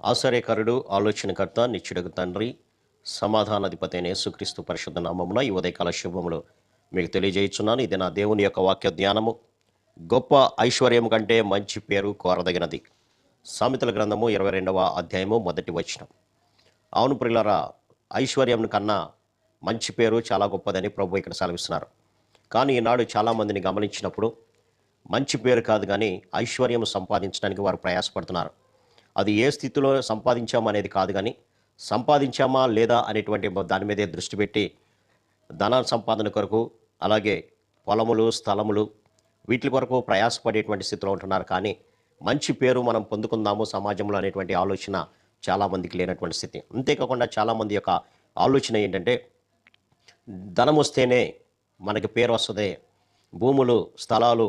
ఆశ్చర్యకరుడు, ఆలోచనకర్త, నిత్యుడగు తండ్రి, సమాధానాధిపతి అయిన యేసుక్రీస్తు పరిశుద్ధ నామమున ఈ ఉదయకాల శుభములు మీకు తెలియజేయుచున్నాను. ఇది నా దేవుని యొక్క వాక్య ధ్యానము. గొప్ప ఐశ్వర్యం కంటే మంచి పేరు కోరదగినది. సామెతల గ్రంథము 22వ అధ్యాయము 1వ వచనం. అవును ప్రియులారా, ఐశ్వర్యం కన్నా మంచి పేరు చాలా గొప్పదని ప్రభు ఇక్కడ సెలవిస్తున్నారు. కానీ ఈనాడు చాలామందిని గమనించినప్పుడు మంచి పేరు కాదు కానీ ఐశ్వర్యం సంపాదించడానికి వారు ప్రయాసపడుతున్నారు. అది ఏ స్థితిలో సంపాదించామా అనేది కాదు కానీ సంపాదించామా లేదా అనేటువంటి దాని మీదే దృష్టి పెట్టి ధన సంపాదన కొరకు, అలాగే పొలములు, స్థలములు, వీటి కొరకు ప్రయాసపడేటువంటి స్థితిలో ఉంటున్నారు. కానీ మంచి పేరు మనం పొందుకుందాము సమాజంలో అనేటువంటి ఆలోచన చాలామందికి లేనటువంటి స్థితి. అంతేకాకుండా చాలామంది యొక్క ఆలోచన ఏంటంటే, ధనం వస్తేనే మనకి పేరు వస్తుంది, భూములు, స్థలాలు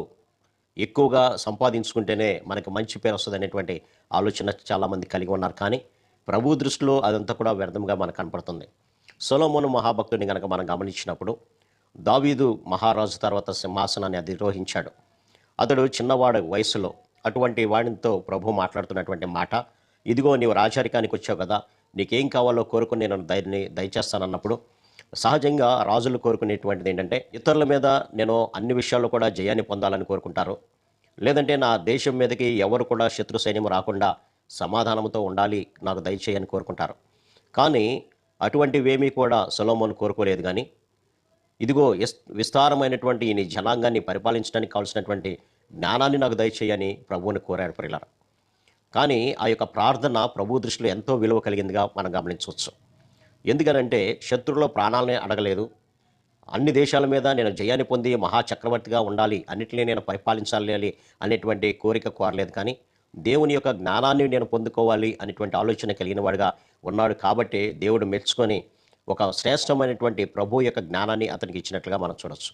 ఎక్కువగా సంపాదించుకుంటేనే మనకి మంచి పేరు వస్తుంది అనేటువంటి ఆలోచన చాలామంది కలిగి ఉన్నారు. కానీ ప్రభు దృష్టిలో అదంతా కూడా వ్యర్థంగా మనకు కనపడుతుంది. సొలొమోను మహాభక్తుడిని కనుక మనం గమనించినప్పుడు, దావీదు మహారాజు తర్వాత సింహాసనాన్ని అధిరోహించాడు. అతడు చిన్నవాడు వయసులో. అటువంటి వాడితో ప్రభు మాట్లాడుతున్నటువంటి మాట, ఇదిగో నీవు రాజరికానికి వచ్చావు కదా, నీకేం కావాలో కోరుకుని నేను దయచేస్తానన్నప్పుడు, సహజంగా రాజులు కోరుకునేటువంటిది ఏంటంటే, ఇతరుల మీద నేను అన్ని విషయాల్లో కూడా జయాన్ని పొందాలని కోరుకుంటారు. లేదంటే నా దేశం మీదకి ఎవరు కూడా శత్రు సైన్యం రాకుండా సమాధానంతో ఉండాలి, నాకు దయచేయని కోరుకుంటారు. కానీ అటువంటివేమీ కూడా సొలొమోను కోరుకోలేదు. కానీ ఇదిగో విస్తారమైనటువంటి ఈ నీ జనాంగాన్ని పరిపాలించడానికి కావాల్సినటువంటి జ్ఞానాన్ని నాకు దయచేయని ప్రభువుని కోరాడు ప్రియులారా. కానీ ఆ యొక్క ప్రార్థన ప్రభు దృష్టిలో ఎంతో విలువ కలిగిందిగా మనం గమనించవచ్చు. ఎందుకనంటే శత్రువుల ప్రాణాలనే అడగలేదు. అన్ని దేశాల మీద నేను జయాన్ని పొంది మహాచక్రవర్తిగా ఉండాలి, అన్నిటినీ నేను పరిపాలించాలి అనేటువంటి కోరిక కోరలేదు. కానీ దేవుని యొక్క జ్ఞానాన్ని నేను పొందుకోవాలి అనేటువంటి ఆలోచన కలిగిన వాడిగా ఉన్నాడు. కాబట్టి దేవుడు మెచ్చుకొని ఒక శ్రేష్టమైనటువంటి ప్రభు యొక్క జ్ఞానాన్ని అతనికి ఇచ్చినట్లుగా మనం చూడవచ్చు.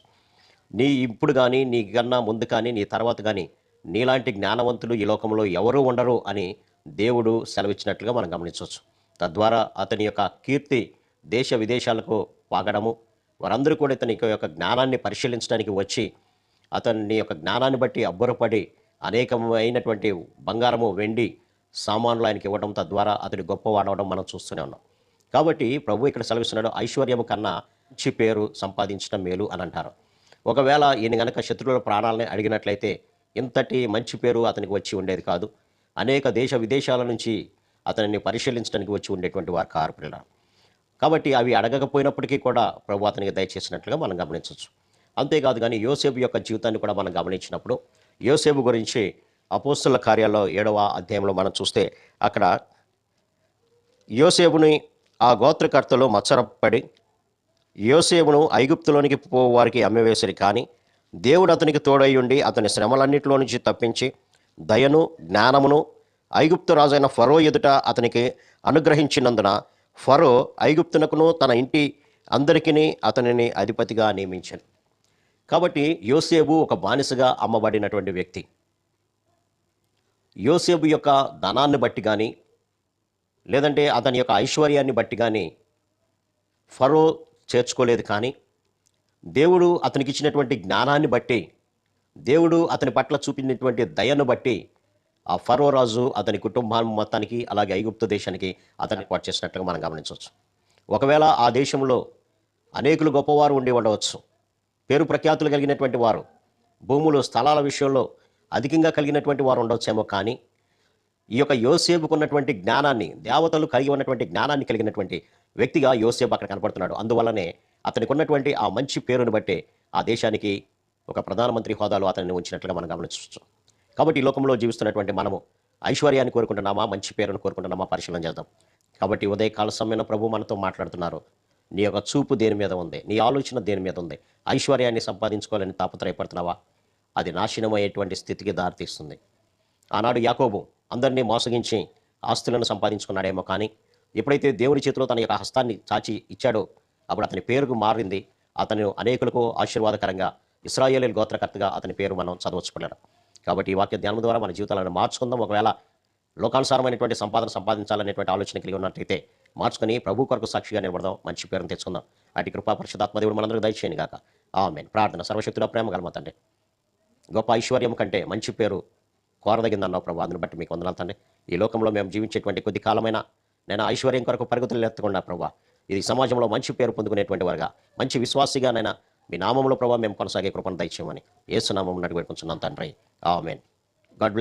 నీ ఇప్పుడు కానీ, నీ కన్నా ముందు కానీ, నీ తర్వాత కానీ నీలాంటి జ్ఞానవంతులు ఈ లోకంలో ఎవరూ ఉండరు అని దేవుడు సెలవిచ్చినట్లుగా మనం గమనించవచ్చు. తద్వారా అతని యొక్క కీర్తి దేశ విదేశాలకు పాగడము, వారందరూ కూడా ఇతని యొక్క జ్ఞానాన్ని పరిశీలించడానికి వచ్చి అతని యొక్క జ్ఞానాన్ని బట్టి అబ్బురపడి అనేకమైనటువంటి బంగారము, వెండి సామాన్లు ఆయనకి ఇవ్వడం, తద్వారా అతడు గొప్పవాడవడం మనం చూస్తూనే ఉన్నాం. కాబట్టి ప్రభు ఇక్కడ సెలవిస్తున్నాడు, ఐశ్వర్యము కన్నా మంచి పేరు సంపాదించడం మేలు అని అంటారు. ఒకవేళ ఈయన గనక శత్రువుల ప్రాణాలని అడిగినట్లయితే ఇంతటి మంచి పేరు అతనికి వచ్చి ఉండేది కాదు. అనేక దేశ విదేశాల నుంచి అతనిని పరిశీలించడానికి వచ్చి ఉండేటువంటి వారు కారు పిల్ల. కాబట్టి అవి అడగకపోయినప్పటికీ కూడా ప్రభు అతనికి దయచేసినట్లుగా మనం గమనించవచ్చు. అంతేకాదు కానీ యోసేపు యొక్క జీవితాన్ని కూడా మనం గమనించినప్పుడు, యోసేపు గురించి అపోస్తలుల కార్యాల్లో 7వ అధ్యాయంలో మనం చూస్తే, అక్కడ యోసేపుని ఆ గోత్రకర్తలు మత్సరపడి యోసేపును ఐగుప్తులోనికి వారికి అమ్మివేసిరి. కానీ దేవుడు అతనికి తోడయ్యుండి అతని శ్రమలన్నింటిలో నుంచి తప్పించి దయను, జ్ఞానమును ఐగుప్తు రాజైన ఫరో ఎదుట అతనికి అనుగ్రహించినందున ఫరో ఐగుప్తునకును తన ఇంటి అందరికీ అతనిని అధిపతిగా నియమించాడు. కాబట్టి యోసేపు ఒక బానిసగా అమ్మబడినటువంటి వ్యక్తి. యోసేపు యొక్క ధనాన్ని బట్టి కానీ, లేదంటే అతని యొక్క ఐశ్వర్యాన్ని బట్టి కానీ ఫరో చేర్చుకోలేదు. కానీ దేవుడు అతనికి ఇచ్చినటువంటి జ్ఞానాన్ని బట్టి, దేవుడు అతని పట్ల చూపినటువంటి దయను బట్టి ఆ ఫరో రాజు అతని కుటుంబం మొత్తానికి, అలాగే ఐగుప్తు దేశానికి అతన్ని ఏర్పాటు చేసినట్లుగా మనం గమనించవచ్చు. ఒకవేళ ఆ దేశంలో అనేకులు గొప్పవారు ఉండి ఉండవచ్చు, పేరు ప్రఖ్యాతులు కలిగినటువంటి వారు, భూములు, స్థలాల విషయంలో అధికంగా కలిగినటువంటి వారు ఉండవచ్చేమో. కానీ ఈ యొక్క యోసేపుకు ఉన్నటువంటి జ్ఞానాన్ని, దేవతలు కలిగి ఉన్నటువంటి జ్ఞానాన్ని కలిగినటువంటి వ్యక్తిగా యోసేపు అక్కడ కనపడుతున్నాడు. అందువల్లనే అతనికి ఉన్నటువంటి ఆ మంచి పేరుని బట్టి ఆ దేశానికి ఒక ప్రధానమంత్రి హోదాలో అతన్ని ఉంచినట్లుగా మనం గమనించవచ్చు. కాబట్టి ఈ లోకంలో జీవిస్తున్నటువంటి మనము ఐశ్వర్యాన్ని కోరుకుంటున్నామా, మంచి పేరును కోరుకుంటున్నామా పరిశీలన చేద్దాం. కాబట్టి ఉదయకాల సమయంలో ప్రభు మనతో మాట్లాడుతున్నారు. నీ యొక్క చూపు దేని మీద ఉంది? నీ ఆలోచన దేని మీద ఉంది? ఐశ్వర్యాన్ని సంపాదించుకోవాలని తాపత్రయపడుతున్నావా? అది నాశనమయ్యేటువంటి స్థితికి దారితీస్తుంది. ఆనాడు యాకోబు అందరినీ మోసగించి ఆస్తులను సంపాదించుకున్నాడేమో. కానీ ఎప్పుడైతే దేవుని చేతిలో తన యొక్క హస్తాన్ని చాచి ఇచ్చాడో అప్పుడు అతని పేరుకు మారింది. అతను అనేకులకు ఆశీర్వాదకరంగా ఇశ్రాయేలు గోత్రకర్తగా అతని పేరు మనం చదవచ్చుకున్నాడు. కాబట్టి ఈ వాక్య ధ్యానం ద్వారా మన జీవితాలను మార్చుకుందాం. ఒకవేళ లోకానుసారమైనటువంటి సంపాదించాలనేటువంటి ఆలోచన కలిగి ఉన్నట్లయితే మార్చుకొని ప్రభు కొరకు సాక్షిగా నిలబడదాం, మంచి పేరును తెచ్చుకుందాం. అటు కృపా పరిశుద్ధాత్మ దేవుడు మనందరికీ దయచేయను గాక. ఆమేన్. ప్రార్థన. సర్వశక్తుల ప్రేమ గల మా తండ్రి, గొప్ప ఐశ్వర్యం కంటే మంచి పేరు కోరదగిందన్నావు ప్రభా. అందుని బట్టి మీకు వందనాలు తండ్రి. ఈ లోకంలో మేము జీవించేటువంటి కొద్ది కాలమైన నేను ఐశ్వర్యం కొరకు పరుగుతులు ఎత్తకుండా ప్రభా, ఇది సమాజంలో మంచి పేరు పొందుకునేటువంటి వారుగా, మంచి విశ్వాసిగా నైనా మీ నామంలో ప్రభావ మేము కొనసాగే కృపను దయచేయమని యేసు నామమున అడిగి పెట్టుకుంటున్నాం తండ్రి. ఆమేన్. God bless.